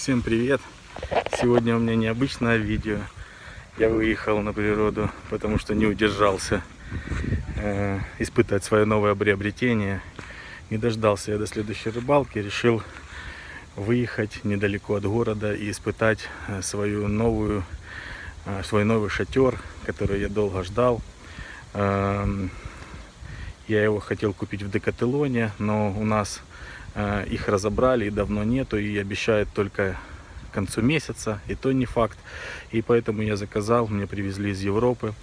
Всем привет! Сегодня у меня необычное видео. Я выехал на природу, потому что не удержался испытать свое новое приобретение. Не дождался я до следующей рыбалки, решил выехать недалеко от города и испытать свой новый шатер, который я долго ждал. Я его хотел купить в Декателоне, но у нас их разобрали и давно нету, и обещают только к концу месяца, и то не факт. И поэтому я заказал, мне привезли из Европы,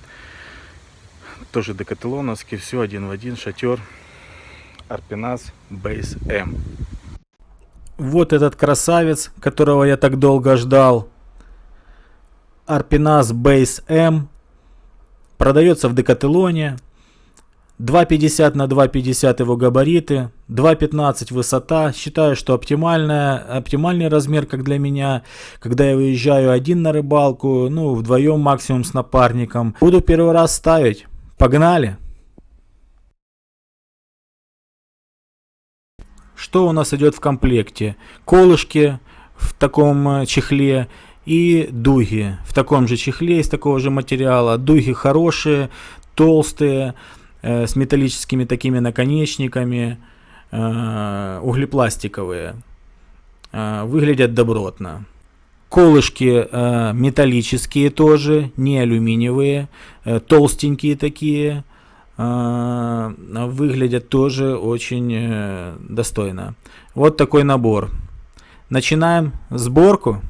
тоже декателоновский, все один в один, шатер Arpenas Base M. Вот этот красавец, которого я так долго ждал. Arpenas Base M. Продается в Декателоне. 2,50 на 2,50 его габариты, 2,15 высота. Считаю, что оптимальный размер, как для меня, когда я выезжаю один на рыбалку, вдвоем максимум с напарником. Буду первый раз ставить. Погнали! Что у нас идет в комплекте? Колышки в таком чехле и дуги в таком же чехле, из такого же материала. Дуги хорошие, толстые, с металлическими такими наконечниками, углепластиковые, выглядят добротно. Колышки металлические тоже, не алюминиевые, толстенькие такие, выглядят тоже очень достойно. Вот такой набор. Начинаем сборку.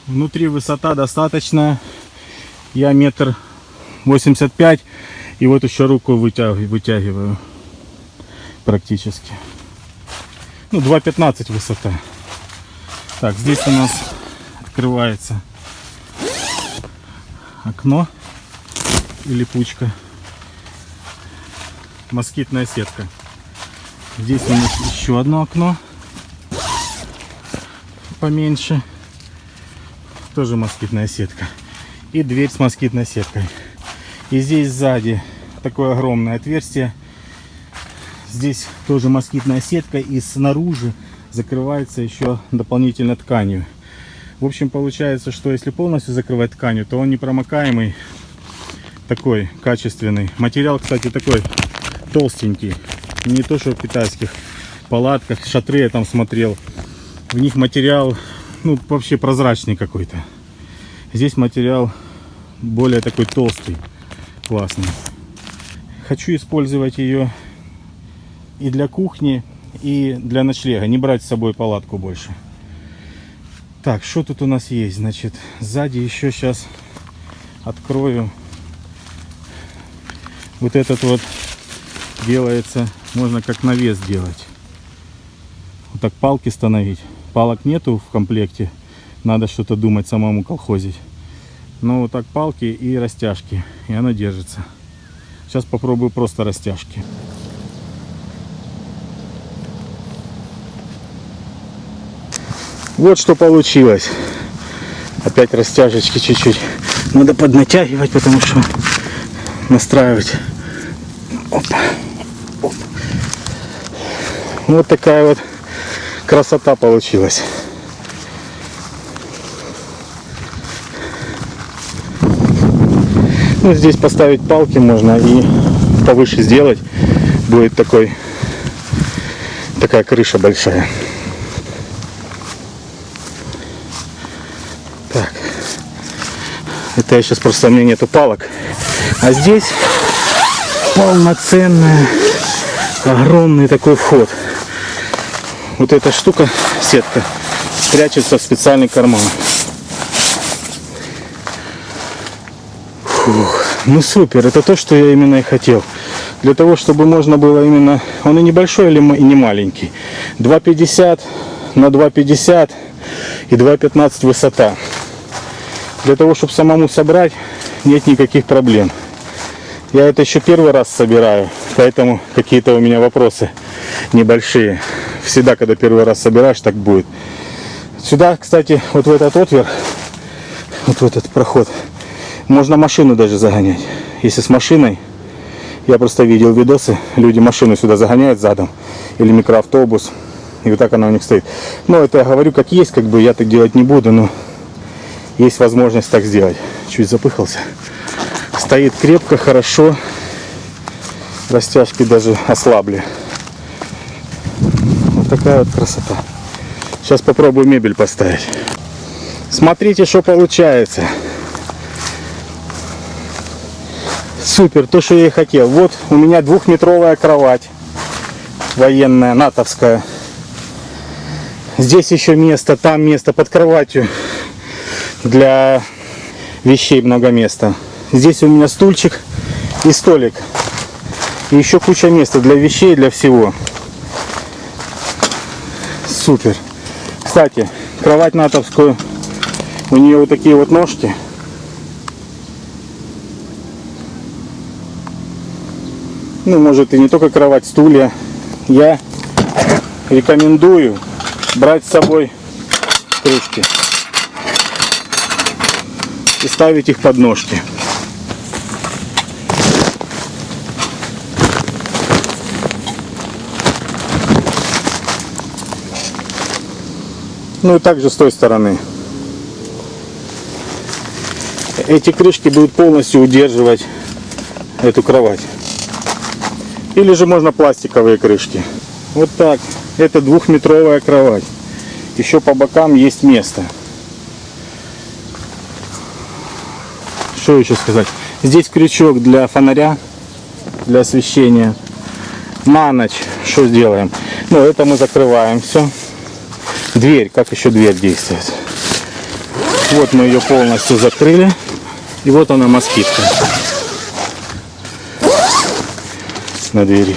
Внутри высота достаточная. Я 1,85 м. И вот еще руку вытягиваю практически. 2,15 высота. Так, здесь у нас открывается окно. и липучка. Москитная сетка. Здесь у нас еще одно окно. Поменьше. Тоже москитная сетка. И дверь с москитной сеткой. И здесь сзади такое огромное отверстие. Здесь тоже москитная сетка. И снаружи закрывается еще дополнительно тканью. В общем, получается, что если полностью закрывать тканью, то он непромокаемый. Такой качественный. Материал, кстати, такой толстенький. Не то, что в китайских палатках. Шатры я там смотрел. В них материал, ну, вообще прозрачный какой-то. Здесь материал более такой толстый. Классный. Хочу использовать ее и для кухни, и для ночлега. Не брать с собой палатку больше. Так, что тут у нас есть? Значит, сзади еще сейчас открою. Вот этот вот делается, можно как навес делать. Вот так палки становить. Палок нету в комплекте. Надо что-то думать самому колхозить. Но вот так палки и растяжки. И оно держится. Сейчас попробую просто растяжки. Вот что получилось. Опять растяжечки чуть-чуть. Надо поднатягивать, потому что настраивать. Опа. Оп. Вот такая вот красота получилась. Ну, здесь поставить палки можно и повыше сделать. Будет такая крыша большая. Так. Это я сейчас просто, у меня нету палок. А здесь полноценный, огромный такой вход. Вот эта штука, сетка, прячется в специальный карман. Фух, ну супер, это то, что я именно и хотел. Для того, чтобы можно было именно, он и небольшой, и не маленький. 2,50 на 2,50 и 2,15 высота. Для того, чтобы самому собрать, нет никаких проблем. Я это еще первый раз собираю, поэтому какие-то у меня вопросы небольшие. Всегда, когда первый раз собираешь, так будет. Сюда, кстати, вот в этот отвер, вот в этот проход, можно машину даже загонять. Если с машиной, я просто видел видосы, люди машину сюда загоняют задом, или микроавтобус, и вот так она у них стоит. Но это я говорю как есть, как бы я так делать не буду, но есть возможность так сделать. Чуть запыхался. Стоит крепко, хорошо. Растяжки даже ослабли. Вот такая вот красота. Сейчас попробую мебель поставить. Смотрите, что получается. Супер, то, что я и хотел. Вот у меня 2-метровая кровать. Военная, натовская. Здесь еще место, там место под кроватью. Для вещей много места. Здесь у меня стульчик и столик. И еще куча места для вещей, для всего. Супер. Кстати, кровать натовскую. У нее вот такие вот ножки. Ну, может и не только кровать, стулья. Я рекомендую брать с собой крышки и ставить их под ножки. Ну и также с той стороны. Эти крышки будут полностью удерживать эту кровать. Или же можно пластиковые крышки. Вот так. Это 2-метровая кровать. Еще по бокам есть место. Что еще сказать? Здесь крючок для фонаря, для освещения. На ночь что сделаем? Ну, это мы закрываем все. Дверь, как еще дверь действует? Вот мы ее полностью закрыли. И вот она, москитка на двери.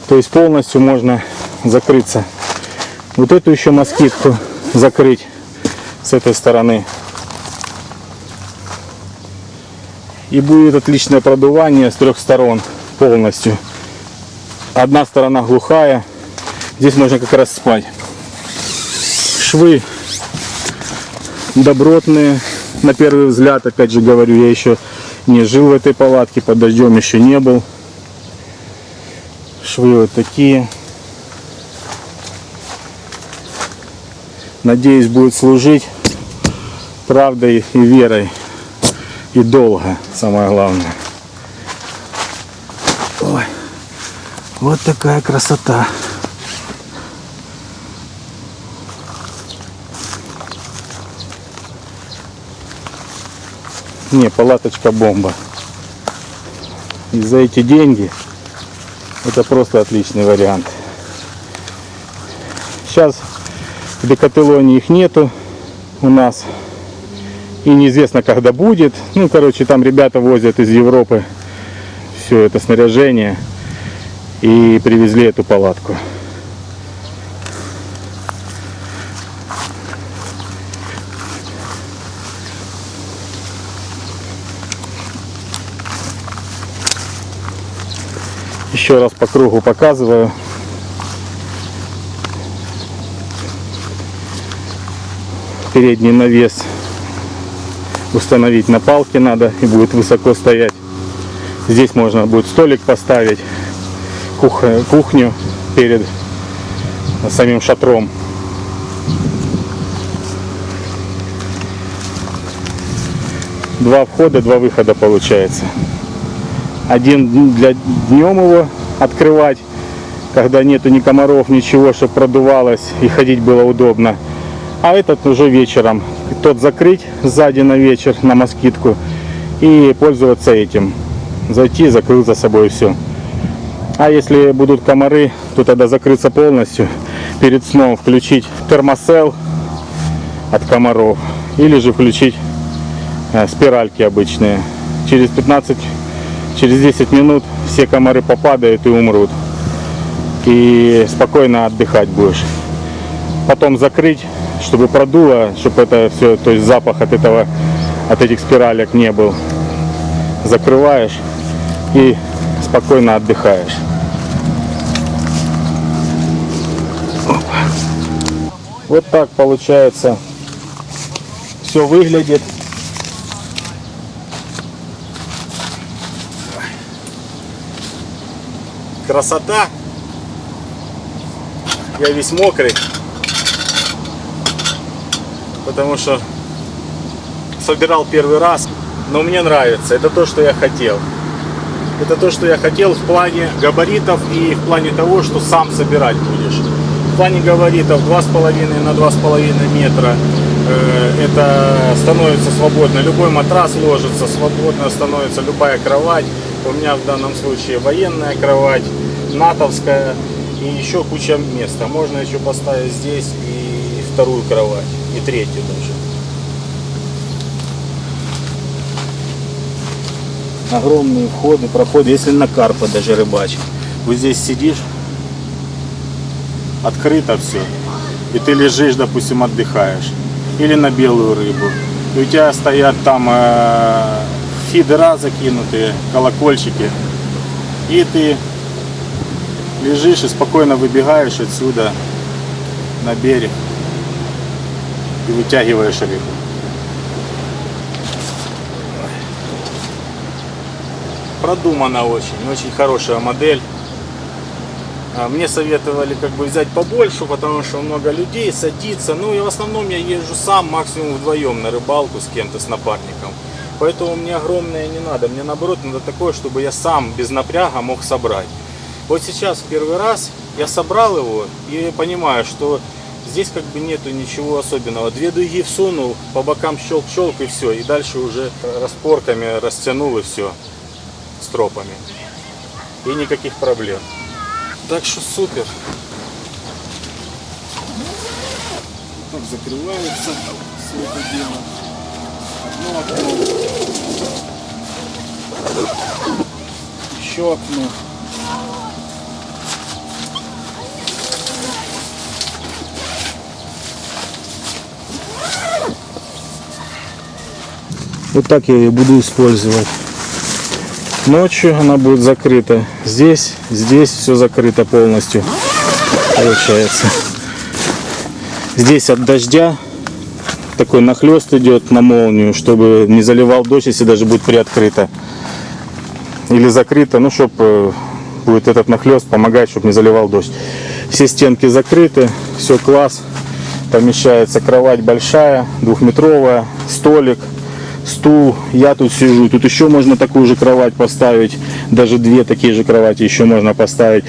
То есть полностью можно закрыться. Вот эту еще москитку закрыть с этой стороны. И будет отличное продувание с 3 сторон полностью. Одна сторона глухая. Здесь можно как раз спать. Швы добротные. На первый взгляд, опять же говорю, я еще не жил в этой палатке, под дождем еще не был. Швы вот такие. Надеюсь, будет служить правдой и верой. И долго, самое главное. Ой, вот такая красота. Не, палаточка бомба. И за эти деньги это просто отличный вариант. Сейчас в Декателоне их нету у нас. И неизвестно, когда будет. Ну, короче, там ребята возят из Европы все это снаряжение. И привезли эту палатку. Еще раз по кругу показываю. Передний навес установить на палке надо, и будет высоко стоять. Здесь можно будет столик поставить, кухню перед самим шатром. Два входа, два выхода получается. Один для днем его открывать, когда нету ни комаров, ничего, чтобы продувалось и ходить было удобно. А этот уже вечером. Тот закрыть сзади на вечер, на москитку, и пользоваться этим. Зайти, закрыл за собой все. А если будут комары, то тогда закрыться полностью. Перед сном включить термосел от комаров. Или же включить спиральки обычные. Через 10 минут все комары попадают и умрут. И спокойно отдыхать будешь. Потом закрыть, чтобы продуло, чтобы это все, то есть запах от этих спиралек не был. Закрываешь и спокойно отдыхаешь. Вот так получается все выглядит. Красота. Я весь мокрый, потому что собирал первый раз, но мне нравится. Это то, что я хотел. Это то, что я хотел в плане габаритов и в плане того, что сам собирать будешь. В плане габаритов 2,5 на 2,5 метра. Это становится свободно. Любой матрас ложится, свободно становится любая кровать. У меня в данном случае военная кровать, натовская и еще куча места. Можно еще поставить здесь и вторую кровать, и третью даже. Огромные входы, проходы, если на карпа даже рыбачить. Вот здесь сидишь, открыто все, и ты лежишь, допустим, отдыхаешь. Или на белую рыбу. И у тебя стоят там фидера закинутые, колокольчики. И ты лежишь и спокойно выбегаешь отсюда на берег и вытягиваешь рыбу. Продумана очень хорошая модель. Мне советовали как бы взять побольше, потому что много людей, садиться. Ну и в основном я езжу сам, максимум вдвоем на рыбалку с кем-то, с напарником. Поэтому мне огромное не надо. Мне наоборот надо такое, чтобы я сам без напряга мог собрать. Вот сейчас в первый раз я собрал его и понимаю, что здесь как бы нету ничего особенного. 2 дуги всунул, по бокам щелк-щелк и все. И дальше уже распорками растянул и все. Стропами. И никаких проблем. Так что супер. Так закрывается все это дело. Одно окно. Еще окно. Вот так я ее буду использовать. Ночью она будет закрыта. Здесь все закрыто полностью. Получается. Здесь от дождя такой нахлест идет на молнию, чтобы не заливал дождь, если даже будет приоткрыто. Или закрыто, ну, чтобы будет этот нахлест помогать, чтобы не заливал дождь. Все стенки закрыты, все класс. Помещается кровать большая, 2-метровая, столик, стул. Я тут сижу. Тут еще можно такую же кровать поставить. Даже 2 такие же кровати еще можно поставить.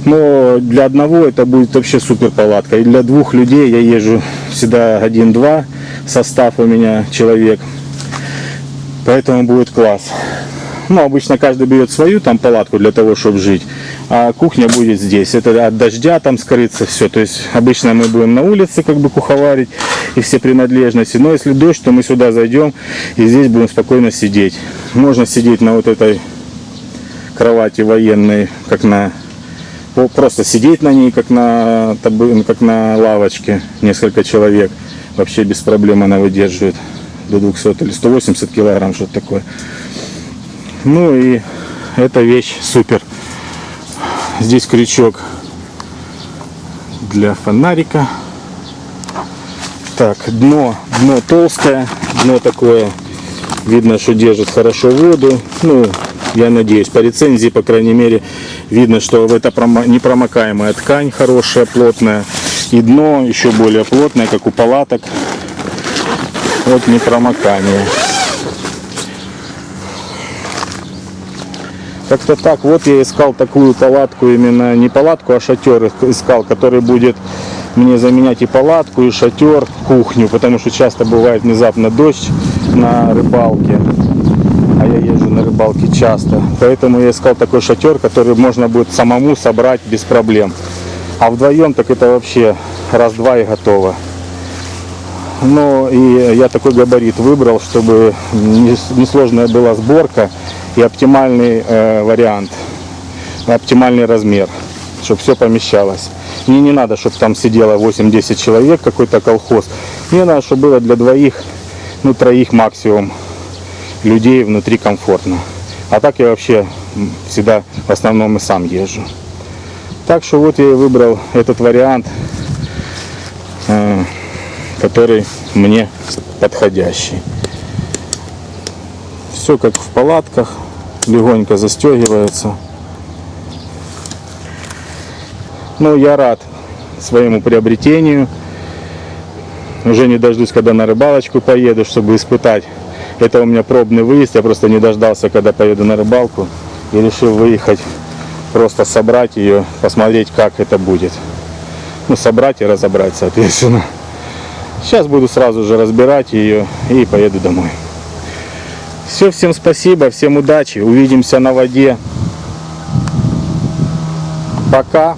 Но для одного это будет вообще супер палатка. И для 2 людей я езжу всегда 1-2. Состав у меня человек. Поэтому будет класс. Ну, обычно каждый берет свою там палатку для того, чтобы жить. А кухня будет здесь. Это от дождя там скрыться все. То есть обычно мы будем на улице как бы куховарить и все принадлежности. Но если дождь, то мы сюда зайдем и здесь будем спокойно сидеть. Можно сидеть на вот этой кровати военной, как на... Просто сидеть на ней, как на лавочке. Несколько человек. Вообще без проблем она выдерживает до 200 или 180 килограмм, что-то такое. Ну и эта вещь супер. Здесь крючок для фонарика. Так, дно толстое, дно такое, видно, что держит хорошо воду. Ну, я надеюсь, по рецензии, по крайней мере, видно, что это непромокаемая ткань, хорошая, плотная. И дно еще более плотное, как у палаток. Вот непромокание. Как-то так. Вот я искал такую палатку, именно не палатку, а шатер искал, который будет мне заменять и палатку, и шатер, кухню, потому что часто бывает внезапно дождь на рыбалке, а я езжу на рыбалке часто. Поэтому я искал такой шатер, который можно будет самому собрать без проблем. А вдвоем так это вообще раз-два и готово. Ну и я такой габарит выбрал, чтобы несложная была сборка и оптимальный вариант, оптимальный размер, чтобы все помещалось. Мне не надо, чтобы там сидело 8-10 человек, какой-то колхоз. Мне надо, чтобы было для 2, ну 3 максимум людей внутри комфортно. А так я вообще всегда в основном и сам езжу. Так что вот я и выбрал этот вариант, который мне подходящий. Все как в палатках, легонько застегивается. Ну, я рад своему приобретению. Уже не дождусь, когда на рыбалочку поеду, чтобы испытать. Это у меня пробный выезд, я просто не дождался, когда поеду на рыбалку. И решил выехать, просто собрать ее, посмотреть, как это будет. Ну, собрать и разобрать, соответственно. Сейчас буду сразу же разбирать ее и поеду домой. Все, всем спасибо, всем удачи. Увидимся на воде. Пока.